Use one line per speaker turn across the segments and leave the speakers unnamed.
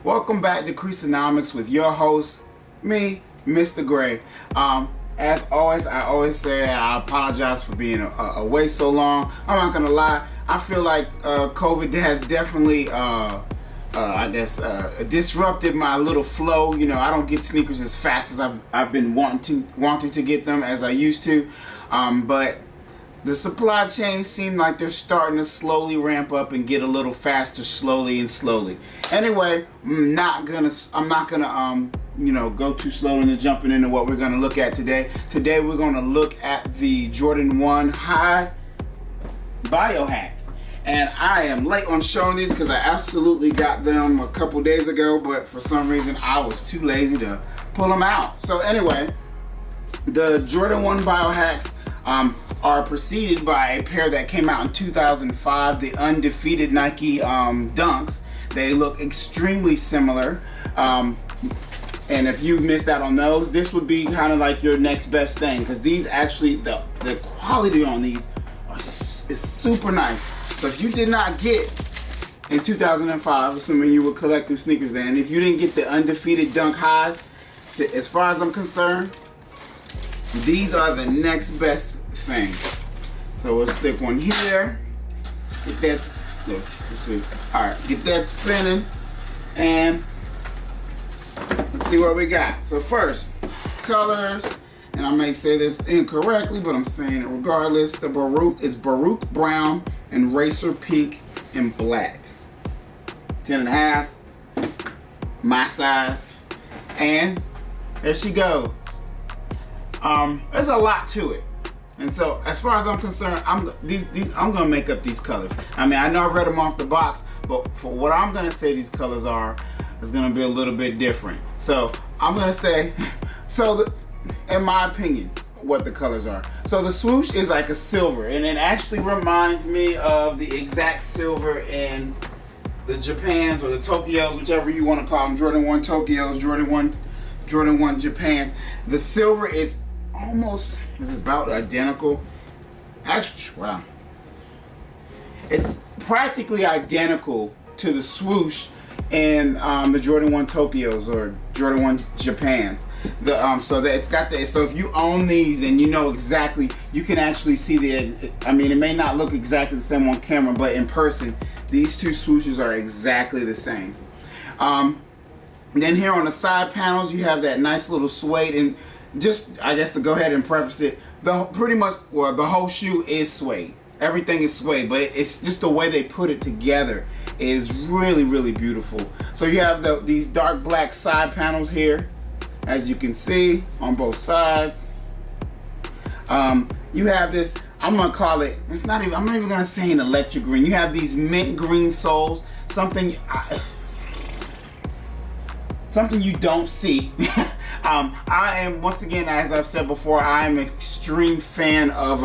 Welcome back to Creasonomics with your host, me, Mr. Gray. As always, I always say I apologize for being away so long. I'm not gonna lie, I feel like COVID has definitely, disrupted my little flow. You know, I don't get sneakers as fast as I've been wanting to get them as I used to, but the supply chain seem like they're starting to slowly ramp up and get a little faster, slowly. Anyway, I'm not gonna go too slow into jumping into what we're gonna look at today. Today we're gonna look at the Jordan 1 High biohack. And I am late on showing these because I absolutely got them a couple days ago, but for some reason I was too lazy to pull them out. So anyway, the Jordan 1 biohacks are preceded by a pair that came out in 2005, the Undefeated Nike Dunks. They look extremely similar. And if you missed out on those, this would be kind of like your next best thing, because these actually, the quality on these is super nice. So if you did not get in 2005, assuming you were collecting sneakers then, if you didn't get the Undefeated Dunk Highs, as far as I'm concerned, these are the next best thing. So we'll stick one here. Get that, look, let's see. All right, get that spinning, and let's see what we got. So first, colors, and I may say this incorrectly, but I'm saying it regardless. The Baroque is Baroque brown and racer pink and black. 10.5, my size, and there she go. There's a lot to it, and so as far as I'm concerned, I'm gonna make up these colors. I mean, I know I read them off the box, but for what I'm gonna say these colors are, is gonna be a little bit different. So I'm gonna say, in my opinion, what the colors are. So the swoosh is like a silver, and it actually reminds me of the exact silver in the Japans or the Tokyos, whichever you want to call them. Jordan 1 Tokyos, Jordan 1 Japans. The silver is about identical. Actually, wow. It's practically identical to the swoosh in the Jordan 1 Tokyos or Jordan 1 Japans. So if you own these, then you know exactly, you can actually see it may not look exactly the same on camera, but in person, these two swooshes are exactly the same. Then here on the side panels, you have that nice little suede, and just, I guess to go ahead and preface it, the whole shoe is suede. Everything is suede, but it's just the way they put it together is really, really beautiful. So you have these dark black side panels here, as you can see on both sides. You have this, I'm not even gonna say an electric green. You have these mint green soles, something you don't see. I am, once again, as I've said before, I am an extreme fan of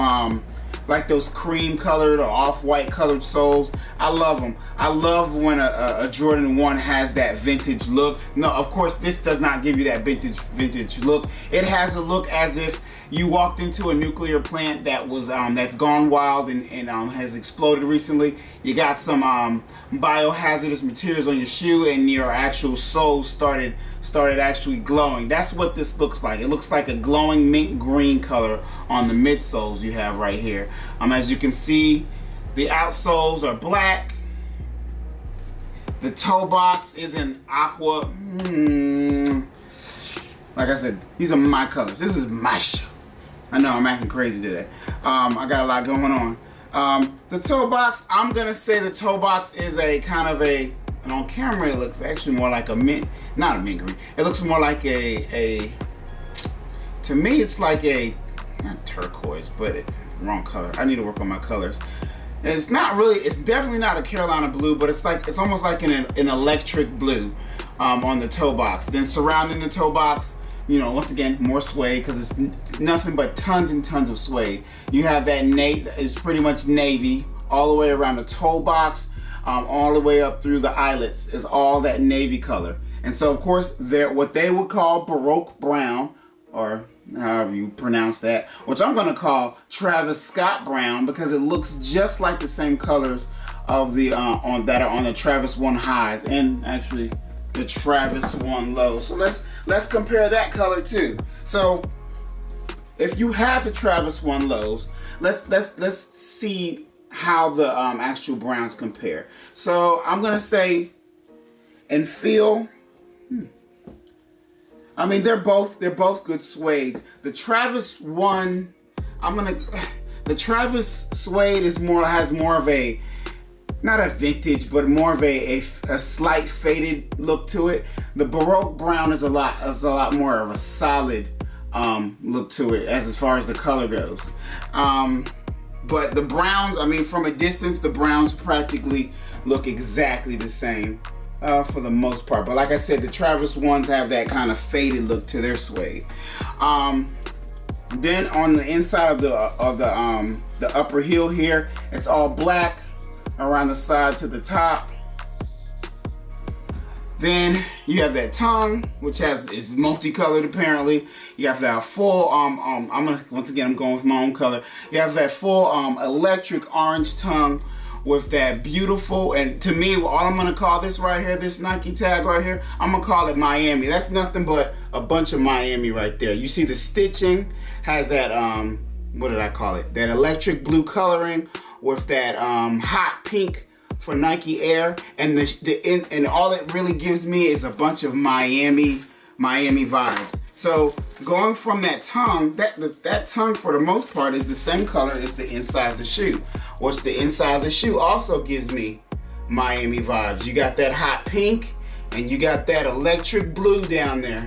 like those cream colored or off-white colored soles. I love them. I love when a Jordan 1 has that vintage look. No, of course, this does not give you that vintage look. It has a look as if you walked into a nuclear plant that was that's gone wild and has exploded recently. You got some biohazardous materials on your shoe, and your actual soles started actually glowing. That's what this looks like. It looks like a glowing mint green color on the midsoles you have right here. As you can see, the outsoles are black. The toe box is in aqua. Like I said, these are my colors. This is my shoe. I know I'm acting crazy today. I got a lot going on. The toe box, I'm gonna say the toe box is a kind of a, and on camera it looks actually more like a mint, not a mint green. It looks more like to me it's like a, not turquoise, but wrong color. I need to work on my colors. It's definitely not a Carolina blue, but it's almost like an electric blue on the toe box. Then surrounding the toe box, you know, once again, more suede, because it's nothing but tons and tons of suede. You have that it's pretty much navy all the way around the toe box, all the way up through the eyelets is all that navy color. And so of course they're what they would call Baroque brown, or however you pronounce that, which I'm gonna call Travis Scott brown, because it looks just like the same colors of the that are on the Travis 1 Highs. And actually, the Travis 1 low. So let's compare that color too. So if you have the Travis 1 lows, let's see how the actual browns compare. So I'm gonna say and feel. I mean, they're both good suedes. The Travis 1, the Travis suede has more of a, not a vintage, but more of a slight faded look to it. The Baroque brown is a lot more of a solid look to it as far as the color goes. But the browns, I mean, from a distance, the browns practically look exactly the same. For the most part, but like I said, the Travis 1s have that kind of faded look to their suede. Then on the inside of the upper heel here, it's all black around the side to the top. Then you have that tongue, which is multicolored apparently. You have that full I'm going with my own color. You have that full electric orange tongue with that beautiful, and to me, all I'm gonna call this right here, this Nike tag right here, I'm gonna call it Miami. That's nothing but a bunch of Miami right there. You see the stitching has that what did I call it? That electric blue coloring with that hot pink for Nike Air, and and all it really gives me is a bunch of Miami vibes. So going from that tongue, that tongue for the most part is the same color as the inside of the shoe. What's the inside of the shoe also gives me Miami vibes. You got that hot pink and you got that electric blue down there,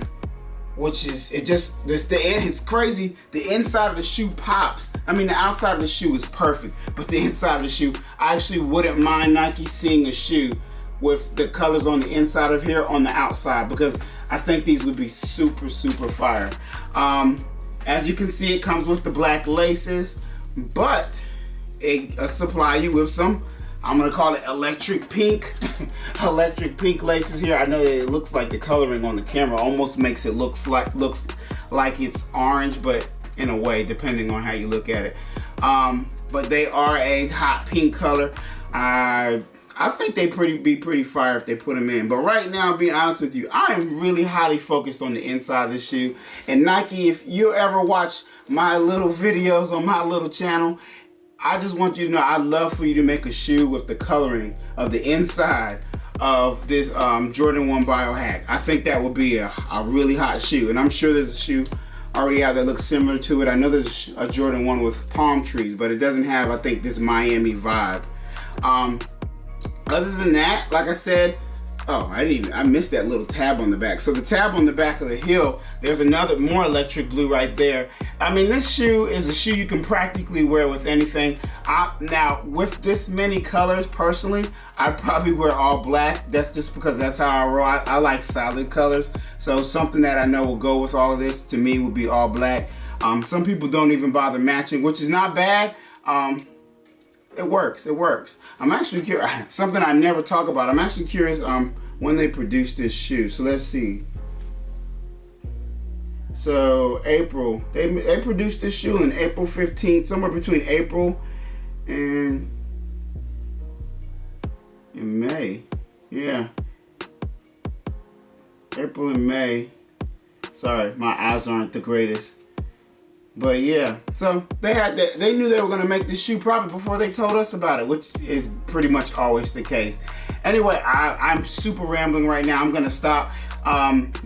which is, it's crazy. The inside of the shoe pops. I mean, the outside of the shoe is perfect, but the inside of the shoe, I actually wouldn't mind Nike seeing a shoe with the colors on the inside of here on the outside, because I think these would be super, super fire. As you can see, it comes with the black laces, but it supply you with some, I'm gonna call it electric pink, electric pink laces here. I know it looks like the coloring on the camera almost makes it looks like it's orange, but in a way, depending on how you look at it. But they are a hot pink color. I think they be pretty fire if they put them in. But right now, being honest with you, I am really highly focused on the inside of the shoe. And Nike, if you ever watch my little videos on my little channel, I just want you to know I'd love for you to make a shoe with the coloring of the inside of this Jordan 1 Biohack. I think that would be a really hot shoe. And I'm sure there's a shoe already out that looks similar to it. I know there's a Jordan 1 with palm trees, but it doesn't have, I think, this Miami vibe. Other than that, like I said, I missed that little tab on the back. So the tab on the back of the heel, there's another more electric blue right there. I mean, this shoe is a shoe you can practically wear with anything. Now, with this many colors, personally, I'd probably wear all black. That's just because that's how I roll. I like solid colors. So something that I know will go with all of this, to me, would be all black. Some people don't even bother matching, which is not bad. It works. I'm actually curious, something I never talk about. I'm actually curious when they produced this shoe. So let's see. So April, they produced this shoe in April 15th, somewhere between April and May. Yeah. April and May. Sorry, my eyes aren't the greatest. But yeah, so they knew they were gonna make this shoe probably before they told us about it, which is pretty much always the case. Anyway, I'm super rambling right now. I'm gonna stop.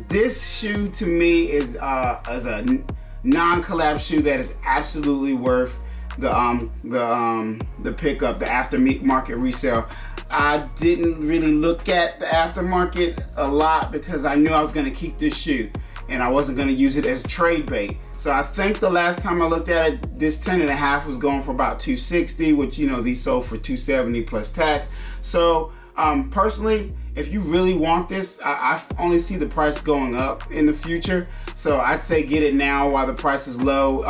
This shoe to me is a non-collab shoe that is absolutely worth the pickup, the aftermarket resale. I didn't really look at the aftermarket a lot because I knew I was gonna keep this shoe and I wasn't gonna use it as trade bait. So I think the last time I looked at it, this 10.5 was going for about $260, which, you know, these sold for $270 plus tax. So personally, if you really want this, I only see the price going up in the future. So I'd say get it now while the price is low.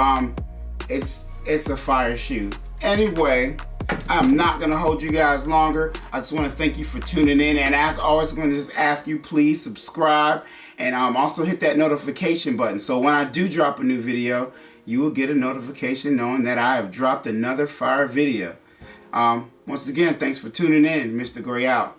It's a fire shoe. Anyway, I'm not gonna hold you guys longer. I just wanna thank you for tuning in. And as always, I'm gonna just ask you, please subscribe. And also hit that notification button. So when I do drop a new video, you will get a notification knowing that I have dropped another fire video. Once again, thanks for tuning in. Mr. Gray out.